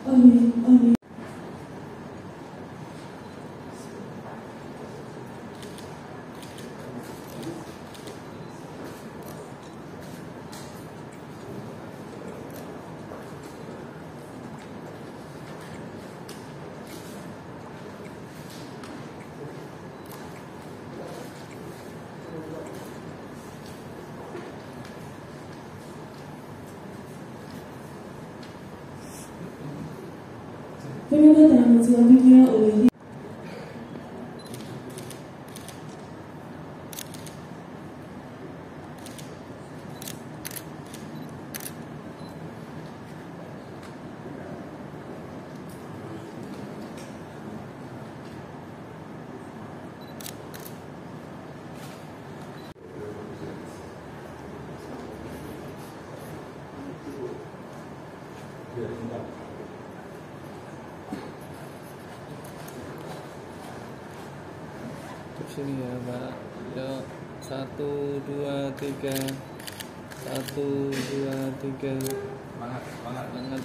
Amin. Amin. Penandatanganan selanjutnya oleh sini ya Pak. Yuk, 1, 2, 3. 1, 2, 3. Semangat.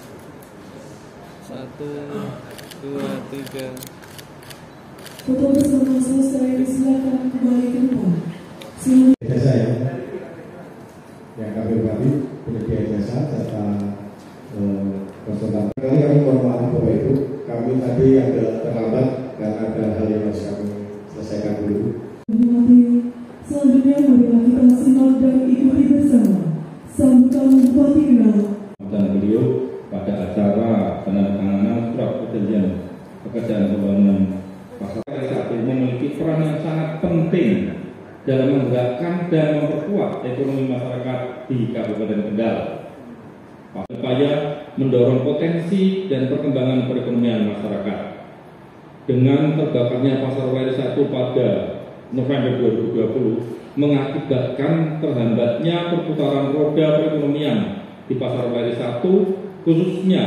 1, 2, 3. foto bersama selesai, disilakan kembali ke depan. Silakan. Jasa yang kami hormati penyedia jasa serta konsultan. Kali kami mohon maaf Bapak Ibu, kami tadi agak terlambat karena ada hal yang harus kami selesaikan dulu. Selanjutnya marilah kita simak dan ikuti bersama sambutan Bupati Kendal dan beliau pada acara penandatanganan surat perjanjian pekerjaan pembangunan pasar satu memiliki peran yang sangat penting dalam menggerakkan dan memperkuat ekonomi masyarakat di Kabupaten Kendal. Upaya mendorong potensi dan perkembangan perekonomian masyarakat. Dengan terbakarnya pasar wilayah 1 pada November 2020 mengakibatkan terhambatnya perputaran roda perekonomian di pasar wilayah 1 khususnya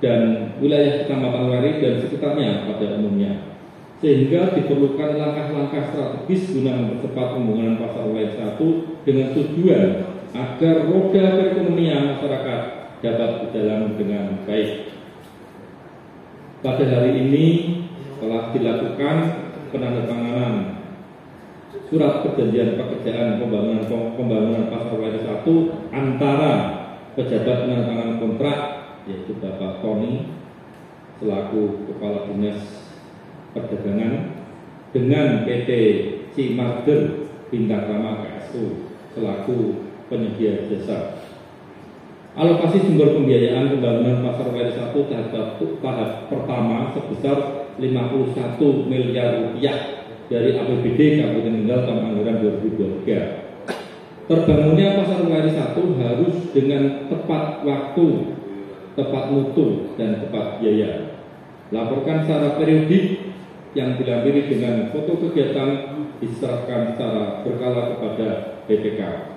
dan wilayah Kecamatan Wari dan sekitarnya pada umumnya, sehingga diperlukan langkah-langkah strategis guna mempercepat pembangunan pasar wilayah 1 dengan tujuan agar roda perekonomian masyarakat dapat berjalan dengan baik. Pada hari ini telah dilakukan penandatanganan surat perjanjian pekerjaan pembangunan pasar wilayah 1 antara pejabat penandatanganan kontrak yaitu Bapak Tony selaku Kepala Dinas Perdagangan dengan PT Cimarger Bintang Rama KSU selaku penyedia jasa. Alokasi sumber pembiayaan pembangunan pasar wilayah 1 tahap pertama sebesar 51 miliar rupiah dari APBD Kabupaten Kendal tahun anggaran 2023. Terbangunnya pasar wilayah 1 harus dengan tepat waktu, tepat mutu, dan tepat biaya. Laporkan secara periodik yang dilampiri dengan foto kegiatan diserahkan secara berkala kepada BPK.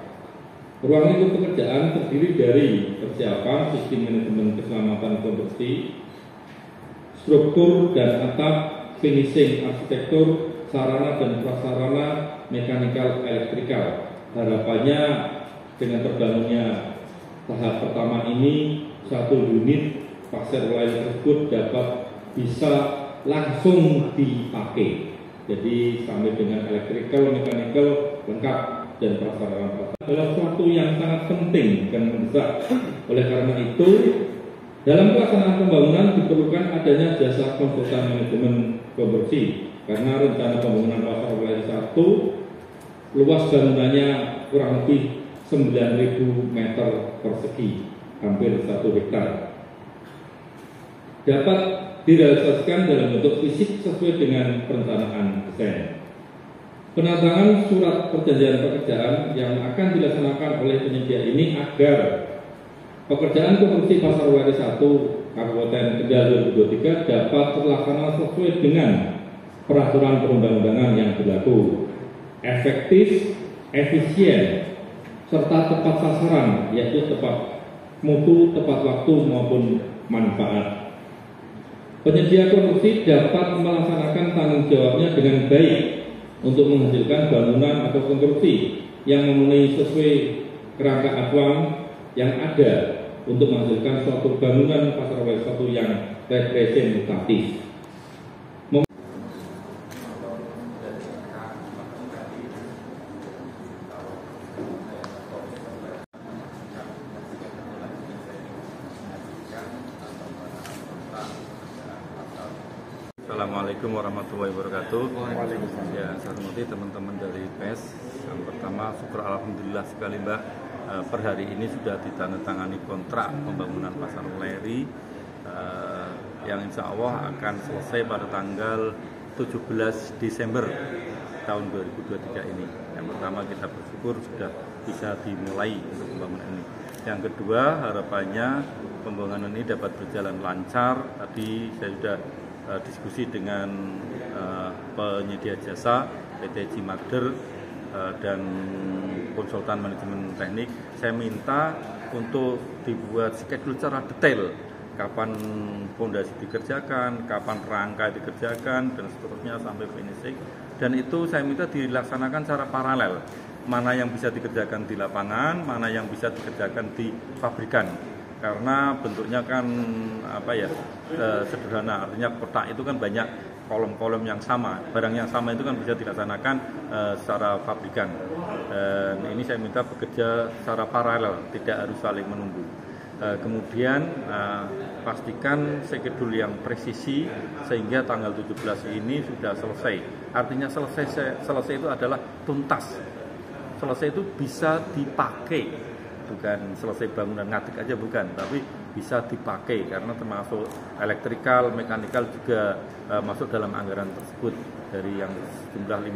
Ruang lingkup pekerjaan terdiri dari persiapan sistem manajemen keselamatan konstruksi, struktur dan atap, finishing arsitektur, sarana dan prasarana mekanikal elektrikal. Harapannya dengan terbangunnya tahap pertama ini 1 unit pasar wilayah tersebut dapat bisa langsung dipakai. Jadi sampai dengan elektrikal, mekanikal lengkap dan prasarana adalah suatu yang sangat penting dan mendesak. Oleh karena itu, dalam pelaksanaan pembangunan diperlukan adanya jasa konsultan manajemen konstruksi karena rencana pembangunan pasar wilayah 1 luas bangunannya kurang lebih 9.000 meter persegi, hampir 1 hektar. Dapat direalisasikan dalam bentuk fisik sesuai dengan perencanaan desain. Penandatanganan surat perjanjian pekerjaan yang akan dilaksanakan oleh penyedia ini agar pekerjaan konstruksi pasar wilayah 1 Kabupaten Kendal 2023 dapat terlaksana sesuai dengan peraturan perundang-undangan yang berlaku, efektif, efisien, serta tepat sasaran, yaitu tepat mutu, tepat waktu maupun manfaat. Penyedia konstruksi dapat melaksanakan tanggung jawabnya dengan baik untuk menghasilkan bangunan atau konstruksi yang memenuhi sesuai kerangka acuan yang ada untuk menghasilkan suatu bangunan pasar wisata yang representatif. Assalamualaikum warahmatullahi wabarakatuh. Ya, saya hormati teman-teman dari PES. Yang pertama, syukur alhamdulillah sekali Mbak, per hari ini sudah ditandatangani kontrak pembangunan pasar Weleri yang insya Allah akan selesai pada tanggal 17 Desember tahun 2023 ini. Yang pertama, kita bersyukur sudah bisa dimulai untuk pembangunan ini. Yang kedua, harapannya pembangunan ini dapat berjalan lancar. Tadi saya sudah diskusi dengan penyedia jasa PT Cimagder dan konsultan manajemen teknik. Saya minta untuk dibuat schedule secara detail, kapan fondasi dikerjakan, kapan rangka dikerjakan, dan seterusnya sampai finishing. Dan itu saya minta dilaksanakan secara paralel, mana yang bisa dikerjakan di lapangan, mana yang bisa dikerjakan di pabrikan. Karena bentuknya kan sederhana, artinya kotak itu kan banyak kolom-kolom yang sama, barang yang sama itu kan bisa dilaksanakan secara pabrikan. Dan ini saya minta bekerja secara paralel, tidak harus saling menunggu. Kemudian pastikan schedule yang presisi sehingga tanggal 17 ini sudah selesai. Artinya selesai itu adalah tuntas. Selesai itu bisa dipakai. Bukan selesai bangunan ngatik aja, bukan, tapi bisa dipakai karena termasuk elektrikal, mekanikal juga masuk dalam anggaran tersebut dari yang jumlah 1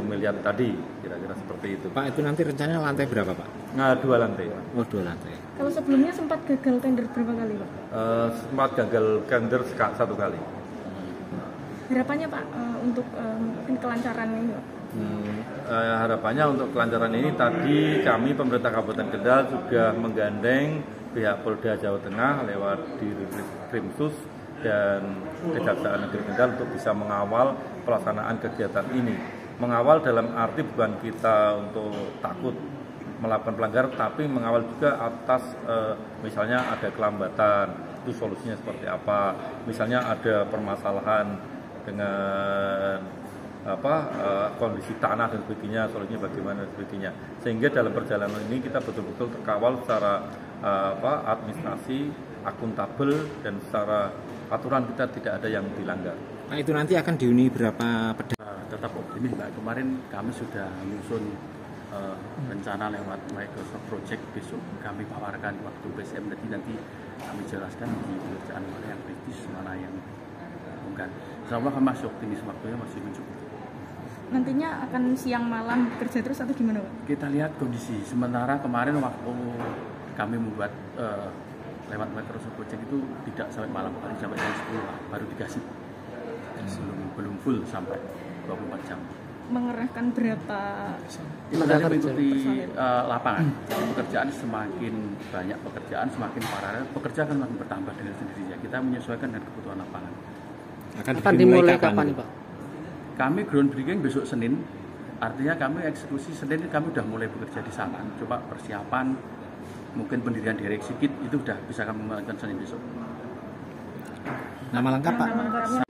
miliar tadi, kira-kira seperti itu. Pak, itu nanti rencananya lantai berapa, Pak? 2 lantai. Oh, 2 lantai. Kalau sebelumnya sempat gagal tender berapa kali, Pak? Sempat gagal tender 1 kali. Harapannya Pak untuk mungkin kelancaran ini, Pak? Harapannya untuk kelancaran ini tadi kami pemerintah Kabupaten Kendal juga menggandeng pihak Polda Jawa Tengah lewat di Krimsus dan Kejaksaan Negeri Kendal untuk bisa mengawal pelaksanaan kegiatan ini. Mengawal dalam arti bukan kita untuk takut melakukan pelanggaran, tapi mengawal juga atas misalnya ada kelambatan, itu solusinya seperti apa. Misalnya ada permasalahan dengan kondisi tanah dan sebagainya, solusinya bagaimana dan sebagainya. Sehingga dalam perjalanan ini kita betul-betul terkawal secara administrasi, akuntabel, dan secara aturan kita tidak ada yang dilanggar. Nah, itu nanti akan dihuni berapa pedagang? Tetap optimis, Mbak. Kemarin kami sudah menyusun rencana lewat Microsoft Project, besok kami paparkan waktu PSM, nanti kami jelaskan di pekerjaan mana yang kritis, mana yang bukan. Insya Allah kami masih optimis, waktunya masih mencukupi. Nantinya akan siang malam kerja terus atau gimana, Pak? Kita lihat kondisi. Sementara kemarin waktu kami membuat lewat Microsoft Project itu tidak sampai malam, baru sampai jam 10 baru dikasih. Belum full sampai 24 jam. Mengerahkan berapa? Itu saja mengikuti lapangan. Jadi pekerjaan semakin banyak, pekerjaan semakin paralel, pekerjaan akan makin bertambah dengan sendirinya. Kita menyesuaikan dengan kebutuhan lapangan. Akan dimulai kapan, Pak? Kami groundbreaking besok Senin, artinya kami eksekusi Senin, kami sudah mulai bekerja di sana. Coba persiapan, mungkin pendirian direksi kit itu sudah bisa kami melakukan Senin besok. Nama lengkap, Pak? Nama lengkapnya